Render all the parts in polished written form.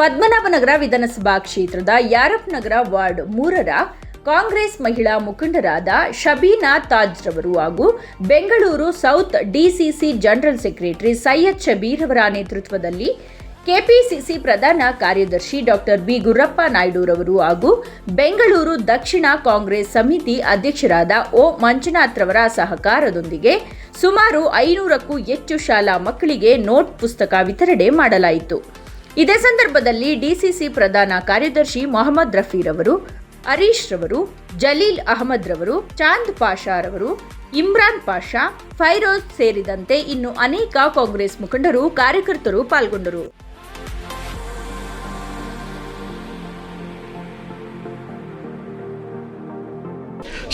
ಪದ್ಮನಾಭನಗರ ವಿಧಾನಸಭಾ ಕ್ಷೇತ್ರದ ಯಾರಪ್ ನಗರ ವಾರ್ಡ್ 3ರ ಕಾಂಗ್ರೆಸ್ ಮಹಿಳಾ ಮುಖಂಡರಾದ ಶಬೀನಾ ತಾಜ್ ರವರು ಹಾಗೂ Bengaluru south DCC general secretary Syed Shabbir ಅವರ ನೇತೃತ್ವದಲ್ಲಿ ಕೆಪಿಸಿಸಿ ಪ್ರಧಾನ ಕಾರ್ಯದರ್ಶಿ ಡಾಕ್ಟರ್ ಬಿ ಗುರಪ್ಪ ನಾಯ್ಡು ರವರು ಹಾಗೂ ಬೆಂಗಳೂರು ದಕ್ಷಿಣ ಕಾಂಗ್ರೆಸ್ ಸಮಿತಿ ಅಧ್ಯಕ್ಷರಾದ ಒ ಮಂಜುನಾಥ್ ರವರ ಸಹಕಾರದೊಂದಿಗೆ ಸುಮಾರು 500ಕ್ಕೂ ಹೆಚ್ಚು ಶಾಲಾ ಮಕ್ಕಳಿಗೆ ನೋಟ್ ಪುಸ್ತಕ ವಿತರಣೆ ಮಾಡಲಾಯಿತು. ಇದೇ ಸಂದರ್ಭದಲ್ಲಿ ಡಿಸಿಸಿ ಪ್ರಧಾನ ಕಾರ್ಯದರ್ಶಿ ಮೊಹಮ್ಮದ್ ರಫಿ ರವರು, ಹರೀಶ್ ರವರು, ಜಲೀಲ್ ಅಹಮದ್ ರವರು, ಚಾಂದ್ ಪಾಷಾ ರವರು, ಇಮ್ರಾನ್ ಪಾಷಾ, ಫೈರೋಜ್ ಸೇರಿದಂತೆ ಇನ್ನು ಅನೇಕ ಕಾಂಗ್ರೆಸ್ ಮುಖಂಡರು, ಕಾರ್ಯಕರ್ತರು ಪಾಲ್ಗೊಂಡರು.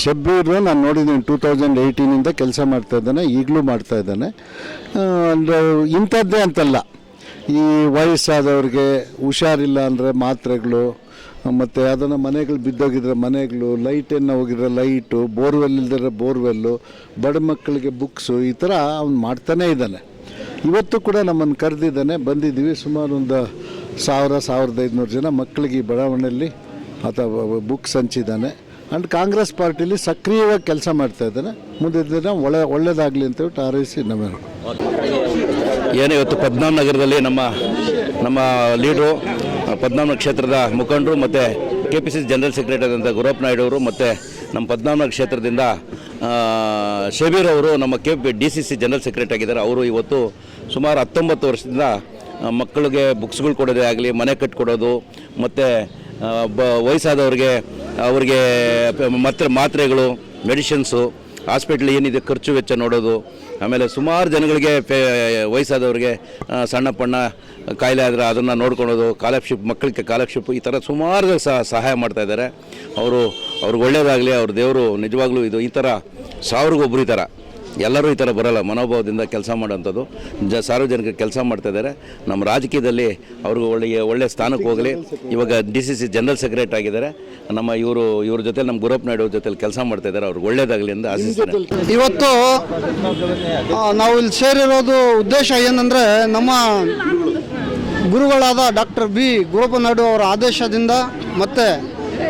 ಶಬ್ಬೀರ್ ನಾನು ನೋಡಿದ್ದೀನಿ 2018 ಕೆಲಸ ಮಾಡ್ತಾ ಇದ್ದಾನೆ, ಈಗಲೂ ಮಾಡ್ತಾ ಇದ್ದಾನೆ. ಅಂದರೆ ಇಂಥದ್ದೇ ಅಂತಲ್ಲ, ಈ ವಯಸ್ಸಾದವ್ರಿಗೆ ಹುಷಾರಿಲ್ಲ ಅಂದರೆ ಮಾತ್ರೆಗಳು, ಮತ್ತು ಅದನ್ನು ಮನೆಗಳು ಬಿದ್ದೋಗಿದ್ರೆ ಮನೆಗಳು, ಲೈಟನ್ನು ಹೋಗಿದ್ರೆ ಲೈಟು, ಬೋರ್ವೆಲ್ ಇಲ್ದಿದ್ರೆ ಬೋರ್ವೆಲ್ಲು, ಬಡ ಮಕ್ಕಳಿಗೆ ಬುಕ್ಸು, ಈ ಥರ ಅವ್ನು ಮಾಡ್ತಾನೇ ಇದ್ದಾನೆ. ಇವತ್ತು ಕೂಡ ನಮ್ಮನ್ನು ಕರೆದಿದ್ದಾನೆ, ಬಂದಿದ್ದೀವಿ. ಸುಮಾರು ಒಂದು 1000-1500 ಜನ ಮಕ್ಕಳಿಗೆ ಈ ಬಡಾವಣೆಯಲ್ಲಿ ಅಥವಾ ಬುಕ್ಸ್ ಹಂಚಿದ್ದಾನೆ. ಆ್ಯಂಡ್ ಕಾಂಗ್ರೆಸ್ ಪಾರ್ಟಿಲಿ ಸಕ್ರಿಯವಾಗಿ ಕೆಲಸ ಮಾಡ್ತಾ ಇದ್ದಾನೆ. ಮುಂದಿನ ದಿನ ಒಳ್ಳೆಯದಾಗಲಿ ಅಂತೇಳಿ ಹಾರೈಸಿ ನಮಗೆ ಏನು ಇವತ್ತು ಪದ್ಮನಾಭನಗರದಲ್ಲಿ ನಮ್ಮ ಲೀಡ್ರು ಪದ್ಮನಾಭನಗರ ಕ್ಷೇತ್ರದ ಮುಖಂಡರು ಮತ್ತು ಕೆಪಿಸಿಸಿ ಜನರಲ್ ಸೆಕ್ರೆಟರಿ ಆದಂಥ ಗುರಪ್ಪ ನಾಯ್ಡು ಅವರು ಮತ್ತು ನಮ್ಮ ಪದ್ಮನಾಭನಗರ ಕ್ಷೇತ್ರದಿಂದ ಶಬೀರ್ ಅವರು ನಮ್ಮ ಡಿಸಿಸಿ ಜನರಲ್ ಸೆಕ್ರೆಟರಿ ಆಗಿದ್ದಾರೆ. ಅವರು ಇವತ್ತು ಸುಮಾರು 19 ವರ್ಷದಿಂದ ಮಕ್ಕಳಿಗೆ ಬುಕ್ಸ್ಗಳು ಕೊಡೋದೇ ಆಗಲಿ, ಮನೆ ಕಟ್ಟಿಕೊಡೋದು, ಮತ್ತು ವಯಸ್ಸಾದವ್ರಿಗೆ ಅವ್ರಿಗೆ ಮಾತ್ರೆಗಳು, ಮೆಡಿಸಿನ್ಸು, ಹಾಸ್ಪಿಟ್ಲ್ ಏನಿದೆ ಖರ್ಚು ವೆಚ್ಚ ನೋಡೋದು, ಆಮೇಲೆ ಸುಮಾರು ಜನಗಳಿಗೆ ವಯಸ್ಸಾದವ್ರಿಗೆ ಸಣ್ಣ ಪಣ್ಣ ಕಾಯಿಲೆ ಆದರೆ ಅದನ್ನು ನೋಡ್ಕೊಳೋದು, ಮಕ್ಕಳಿಗೆ ಸ್ಕಾಲರ್ಶಿಪ್, ಈ ಥರ ಸುಮಾರು ಸಹಾಯ ಮಾಡ್ತಾಯಿದ್ದಾರೆ. ಅವ್ರಿಗೆ ಒಳ್ಳೆಯದಾಗಲಿ, ಅವ್ರ ದೇವರು ನಿಜವಾಗ್ಲೂ ಈ ಥರ 1000 ಈ ಥರ ಎಲ್ಲರೂ ಈ ಥರ ಬರೋಲ್ಲ, ಮನೋಭಾವದಿಂದ ಕೆಲಸ ಮಾಡೋಂಥದ್ದು ಸಾರ್ವಜನಿಕರಿಗೆ ಕೆಲಸ ಮಾಡ್ತಾಯಿದ್ದಾರೆ. ನಮ್ಮ ರಾಜಕೀಯದಲ್ಲಿ ಅವ್ರಿಗೆ ಒಳ್ಳೆಯ ಸ್ಥಾನಕ್ಕೆ ಹೋಗಲಿ. ಇವಾಗ ಡಿಸಿಸಿ ಜನರಲ್ ಸೆಕ್ರೆಟರಿ ಆಗಿದ್ದಾರೆ. ಇವ್ರ ಜೊತೆ ನಮ್ಮ ಗುರಪ್ಪ ನಾಯ್ಡು ಜೊತೆ ಕೆಲಸ ಮಾಡ್ತಾಯಿದ್ದಾರೆ. ಅವ್ರಿಗೆ ಒಳ್ಳೆಯದಾಗಲಿ ಅಂತ ಆಶಿಸ್ತಾರೆ. ಇವತ್ತು ನಾವು ಇಲ್ಲಿ ಸೇರಿರೋದು ಉದ್ದೇಶ ಏನಂದರೆ, ನಮ್ಮ ಗುರುಗಳಾದ ಡಾಕ್ಟರ್ ಬಿ ಗುರಪ್ಪ ನಾಯ್ಡು ಅವರ ಆದೇಶದಿಂದ ಮತ್ತು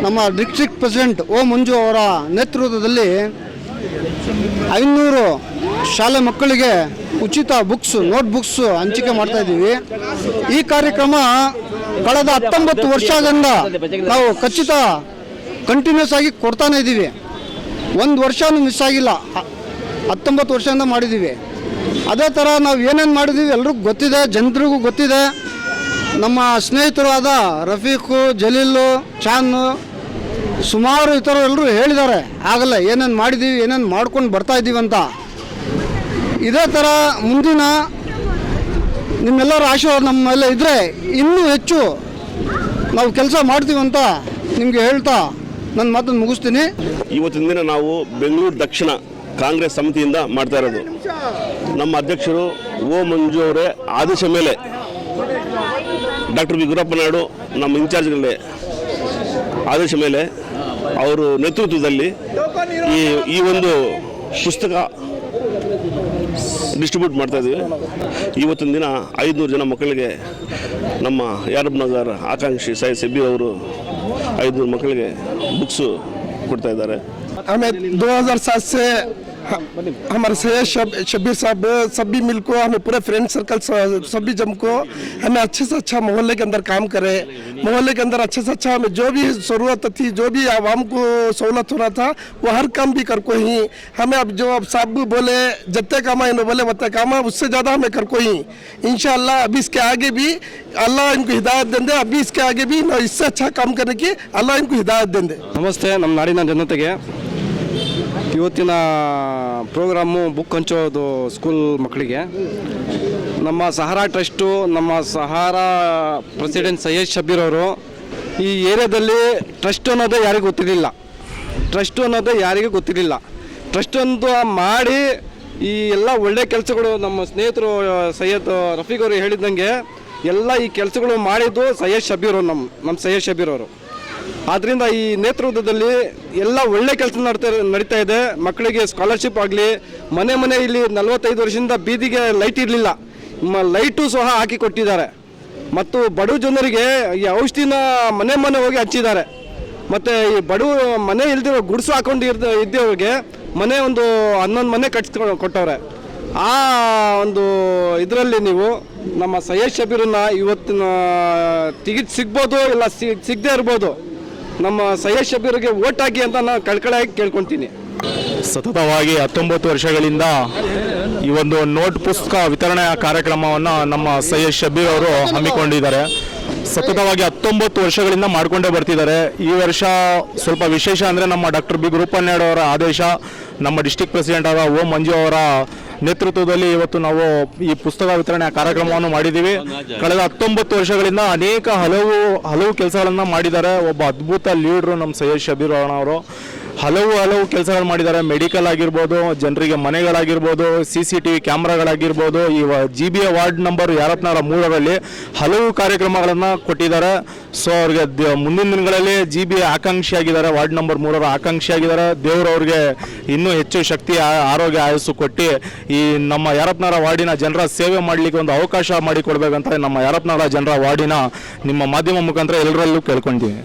ನಮ್ಮ ಡಿಸ್ಟ್ರಿಕ್ಟ್ ಪ್ರೆಸಿಡೆಂಟ್ ಒ ಮಂಜು ಅವರ ನೇತೃತ್ವದಲ್ಲಿ 500 ಶಾಲೆ ಮಕ್ಕಳಿಗೆ ಉಚಿತ ನೋಟ್ ಬುಕ್ಸ್ ಹಂಚಿಕೆ ಮಾಡ್ತಾ ಇದ್ದೀವಿ. ಈ ಕಾರ್ಯಕ್ರಮ ಕಳೆದ 19 ವರ್ಷದಿಂದ ನಾವು ಕಂಟಿನ್ಯೂಸ್ ಆಗಿ ಕೊಡ್ತಾನೆ ಇದ್ದೀವಿ. ಒಂದು ವರ್ಷನೂ ಮಿಸ್ ಆಗಿಲ್ಲ. 19 ವರ್ಷದಿಂದ ಮಾಡಿದ್ದೀವಿ. ಅದೇ ಥರ ನಾವು ಏನೇನು ಮಾಡಿದ್ದೀವಿ ಎಲ್ರಿಗೂ ಗೊತ್ತಿದೆ, ಜನರಿಗೂ ಗೊತ್ತಿದೆ. ನಮ್ಮ ಸ್ನೇಹಿತರಾದ ರಫೀಕು, ಜಲೀಲು, ಚಾನ್, ಸುಮಾರು ಇತರರು ಎಲ್ಲರೂ ಹೇಳಿದ್ದಾರೆ ಆಗಲ್ಲ ಏನೇನು ಮಾಡಿದ್ದೀವಿ, ಏನೇನು ಮಾಡ್ಕೊಂಡು ಬರ್ತಾ ಇದ್ದೀವಿ ಅಂತ. ಇದೇ ಥರ ಮುಂದಿನ ನಿಮ್ಮೆಲ್ಲರ ಆಶೀರ್ವಾದ ನಮ್ಮ ಮೇಲೆ ಇದ್ದರೆ ಇನ್ನೂ ಹೆಚ್ಚು ನಾವು ಕೆಲಸ ಮಾಡ್ತೀವಿ ಅಂತ ನಿಮಗೆ ಹೇಳ್ತಾ ನನ್ನ ಮಾತನ್ನು ಮುಗಿಸ್ತೀನಿ. ಇವತ್ತಿನ ದಿನ ನಾವು ಬೆಂಗಳೂರು ದಕ್ಷಿಣ ಕಾಂಗ್ರೆಸ್ ಸಮಿತಿಯಿಂದ ಮಾಡ್ತಾ ಇರೋದು. ನಮ್ಮ ಅಧ್ಯಕ್ಷರು ಒ ಮಂಜು ಅವರೇ ಆದೇಶ ಮೇಲೆ ಡಾಕ್ಟರ್ ಬಿ ಗುರಪ್ಪ ನಾಯ್ಡು ನಮ್ಮ ಇನ್ಚಾರ್ಜ್ಗಳೇ ಆದೇಶ ಮೇಲೆ ಅವರು ನೇತೃತ್ವದಲ್ಲಿ ಈ ಒಂದು ಪುಸ್ತಕ ಡಿಸ್ಟ್ರಿಬ್ಯೂಟ್ ಮಾಡ್ತಾ ಇದ್ದೀವಿ. ಇವತ್ತಿನ ದಿನ 500 ಜನ ಮಕ್ಕಳಿಗೆ ನಮ್ಮ ಯಾರಪ್ ನಗರ್ ಆಕಾಂಕ್ಷಿ ಸೈಯದ್ ಶಬೀರ್ ಅವರು 500 ಮಕ್ಕಳಿಗೆ ಬುಕ್ಸು ಕೊಡ್ತಾ ಇದ್ದಾರೆ. ಆಮೇಲೆ 2007 से हमारे सैयद शबीर साहब सभी मिल को हमें पूरे फ्रेंड सर्कल सभी जम को हमें अच्छे से अच्छा मोहल्ले के अंदर काम करे. मोहल्ले के अंदर अच्छे से अच्छा हमें जो भी ज़रूरत थी, जो भी आवाम को सहूलत होना था, वो हर काम भी कर को ही हमें अब जो साहब बोले जितने काम इन्होंने बोले उतने काम उससे ज़्यादा हमें कर को ही इंशाअल्लाह अभी इसके आगे भी अल्लाह इनको हिदायत देंगे. अभी इसके आगे भी इससे अच्छा काम करने की अल्लाह इनको हिदायत देंगे. नमस्ते. ನಮ್ಮ ನಾಡಿನ ಜನತೆಗೆ ಇವತ್ತಿನ ಪ್ರೋಗ್ರಾಮು ಬುಕ್ ಹಂಚೋದು ಸ್ಕೂಲ್ ಮಕ್ಕಳಿಗೆ ನಮ್ಮ ಸಹಾರಾ ಟ್ರಸ್ಟು, ನಮ್ಮ ಸಹಾರಾ ಪ್ರೆಸಿಡೆಂಟ್ ಸೈಯದ್ ಶಬೀರ್ ಅವರು ಈ ಏರಿಯಾದಲ್ಲಿ ಟ್ರಸ್ಟ್ ಅನ್ನೋದೇ ಯಾರಿಗೂ ಗೊತ್ತಿರಲಿಲ್ಲ. ಟ್ರಸ್ಟ್ ಅಂತ ಮಾಡಿ ಈ ಎಲ್ಲ ಒಳ್ಳೆ ಕೆಲಸಗಳು ನಮ್ಮ ಸ್ನೇಹಿತರು ಸೈಯದ್ ರಫೀಕ್ ಅವರು ಹೇಳಿದಂಗೆ ಎಲ್ಲ ಈ ಕೆಲಸಗಳು ಮಾಡಿದ್ದು ಸೈಯದ್ ಶಬೀರ್ ಅವರು, ನಮ್ಮ ಸೈಯದ್ ಶಬೀರ್ ಅವರು. ಆದ್ದರಿಂದ ಈ ನೇತೃತ್ವದಲ್ಲಿ ಎಲ್ಲ ಒಳ್ಳೆ ಕೆಲಸ ನಡೀತಾ ಇದೆ. ಮಕ್ಕಳಿಗೆ ಸ್ಕಾಲರ್ಶಿಪ್ ಆಗಲಿ, ಮನೆ ಇಲ್ಲಿ 45 ವರ್ಷದಿಂದ ಬೀದಿಗೆ ಲೈಟ್ ಇರಲಿಲ್ಲ, ಲೈಟು ಸಹ ಹಾಕಿ ಕೊಟ್ಟಿದ್ದಾರೆ. ಮತ್ತು ಬಡ ಜನರಿಗೆ ಈ ಔಷಧಿನ ಮನೆ ಮನೆ ಹೋಗಿ ಹಂಚಿದ್ದಾರೆ. ಮತ್ತು ಈ ಬಡವ ಮನೆ ಇಲ್ದಿರೋ ಗುಡಿಸು ಹಾಕೊಂಡು ಇದ್ದವ್ರಿಗೆ ಮನೆ ಒಂದು 11 ಮನೆ ಕಟ್ಸ್ಕೊಂಡು ಕೊಟ್ಟವ್ರೆ. ಆ ಒಂದು ಇದರಲ್ಲಿ ನೀವು ನಮ್ಮ ಸೈಯದ್ ಶಬೀರನ್ನ ಇವತ್ತಿನ ಟಿಕೆಟ್ ಸಿಗ್ಬೋದು ಇಲ್ಲ ಸಿಗದೆ ಇರ್ಬೋದು, ನಮ್ಮ ಸೈಯದ್ ಶಬೀರ್ಗೆ ವೋಟ್ ಹಾಕಿ ಅಂತ ನಾನು ಕಳ್ಕಳಾಗಿ ಕೇಳ್ಕೊತೀನಿ. ಸತತವಾಗಿ 19 ವರ್ಷಗಳಿಂದ ಈ ಒಂದು ನೋಟ್ ಪುಸ್ತಕ ವಿತರಣೆಯ ಕಾರ್ಯಕ್ರಮವನ್ನು ನಮ್ಮ ಸೈಯದ್ ಶಬೀರ್ ಅವರು ಹಮ್ಮಿಕೊಂಡಿದ್ದಾರೆ. ಸತತವಾಗಿ 19 ವರ್ಷಗಳಿಂದ ಮಾಡಿಕೊಂಡೇ ಬರ್ತಿದ್ದಾರೆ. ಈ ವರ್ಷ ಸ್ವಲ್ಪ ವಿಶೇಷ ಅಂದರೆ ನಮ್ಮ ಡಾಕ್ಟರ್ ಬಿ ಗುರುಪನ್ನೇಡ್ ಅವರ ಆದೇಶ, ನಮ್ಮ ಡಿಸ್ಟಿಕ್ ಪ್ರೆಸಿಡೆಂಟ್ ಆದ ಓಂ ಮಂಜು ಅವರ ನೇತೃತ್ವದಲ್ಲಿ ಇವತ್ತು ನಾವು ಈ ಪುಸ್ತಕ ವಿತರಣೆಯ ಕಾರ್ಯಕ್ರಮವನ್ನು ಮಾಡಿದ್ದೀವಿ. ಕಳೆದ 19 ವರ್ಷಗಳಿಂದ ಅನೇಕ ಹಲವು ಕೆಲಸಗಳನ್ನು ಮಾಡಿದ್ದಾರೆ. ಒಬ್ಬ ಅದ್ಭುತ ಲೀಡ್ರು ನಮ್ಮ ಸೈಯದ್ ಶಬೀರ್ ಅವರು. ಹಲವು ಕೆಲಸಗಳು ಮಾಡಿದ್ದಾರೆ. ಮೆಡಿಕಲ್ ಆಗಿರ್ಬೋದು, ಜನರಿಗೆ ಮನೆಗಳಾಗಿರ್ಬೋದು, CCTV ಕ್ಯಾಮ್ರಾಗಳಾಗಿರ್ಬೋದು, ಈ GBA ವಾರ್ಡ್ ನಂಬರ್ ಯಾರಪ್ಪನವರ 3ರಲ್ಲಿ ಹಲವು ಕಾರ್ಯಕ್ರಮಗಳನ್ನು ಕೊಟ್ಟಿದ್ದಾರೆ. ಸೊ ಅವ್ರಿಗೆ ಮುಂದಿನ ದಿನಗಳಲ್ಲಿ GBA ಆಕಾಂಕ್ಷಿಯಾಗಿದ್ದಾರೆ, ವಾರ್ಡ್ ನಂಬರ್ 3ರ ಆಕಾಂಕ್ಷಿಯಾಗಿದ್ದಾರೆ. ದೇವರು ಅವ್ರಿಗೆ ಇನ್ನೂ ಹೆಚ್ಚು ಶಕ್ತಿ, ಆರೋಗ್ಯ, ಆಯಸ್ಸು ಕೊಟ್ಟು ಈ ನಮ್ಮ ಯಾರಪ್ಪನವರ ವಾರ್ಡಿನ ಜನರ ಸೇವೆ ಮಾಡಲಿಕ್ಕೆ ಒಂದು ಅವಕಾಶ ಮಾಡಿಕೊಡ್ಬೇಕಂತ ನಮ್ಮ ಯಾರಪ್ಪನವರ ಜನರ ವಾರ್ಡಿನ ನಿಮ್ಮ ಮಾಧ್ಯಮ ಮುಖಾಂತರ ಎಲ್ಲರಲ್ಲೂ ಕೇಳ್ಕೊಳ್ತೀವಿ.